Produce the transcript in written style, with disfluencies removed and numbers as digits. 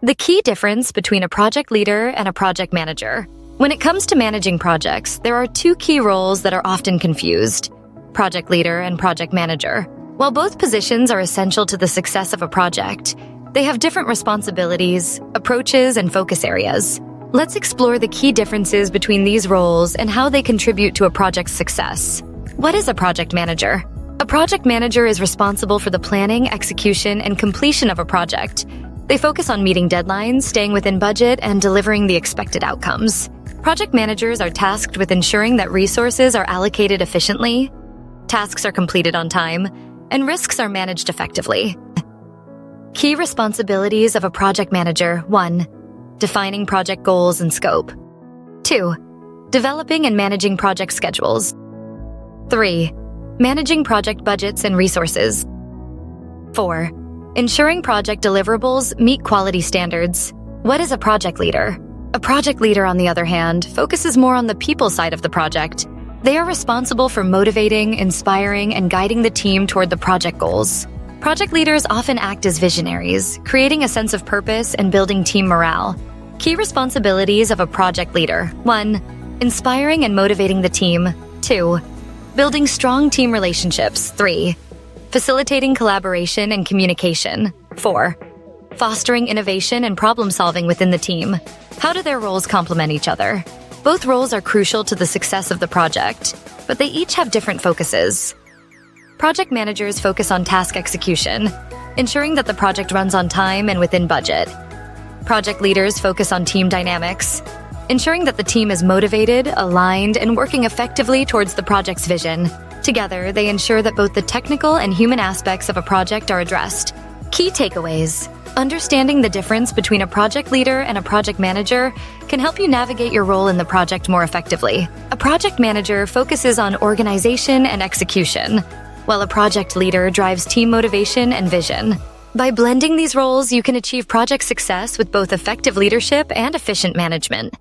The key difference between a project leader and a project manager. When it comes to managing projects, there are two key roles that are often confused: project leader and project manager. While both positions are essential to the success of a project, they have different responsibilities, approaches, and focus areas. Let's explore the key differences between these roles and how they contribute to a project's success. What is a project manager? A project manager is responsible for the planning, execution, and completion of a project. They focus on meeting deadlines, staying within budget, and delivering the expected outcomes. Project managers are tasked with ensuring that resources are allocated efficiently, tasks are completed on time, and risks are managed effectively. Key responsibilities of a project manager: 1. Defining project goals and scope. 2. Developing and managing project schedules. 3. Managing project budgets and resources. 4. Ensuring project deliverables meet quality standards. What is a project leader? A project leader, on the other hand, focuses more on the people side of the project. They are responsible for motivating, inspiring, and guiding the team toward the project goals. Project leaders often act as visionaries, creating a sense of purpose and building team morale. Key responsibilities of a project leader: 1. Inspiring and motivating the team. 2. Building strong team relationships. 3. Facilitating collaboration and communication. 4. Fostering innovation and problem-solving within the team. How do their roles complement each other? Both roles are crucial to the success of the project, but they each have different focuses. Project managers focus on task execution, ensuring that the project runs on time and within budget. Project leaders focus on team dynamics, ensuring that the team is motivated, aligned, and working effectively towards the project's vision. Together, they ensure that both the technical and human aspects of a project are addressed. Key takeaways: understanding the difference between a project leader and a project manager can help you navigate your role in the project more effectively. A project manager focuses on organization and execution, while a project leader drives team motivation and vision. By blending these roles, you can achieve project success with both effective leadership and efficient management.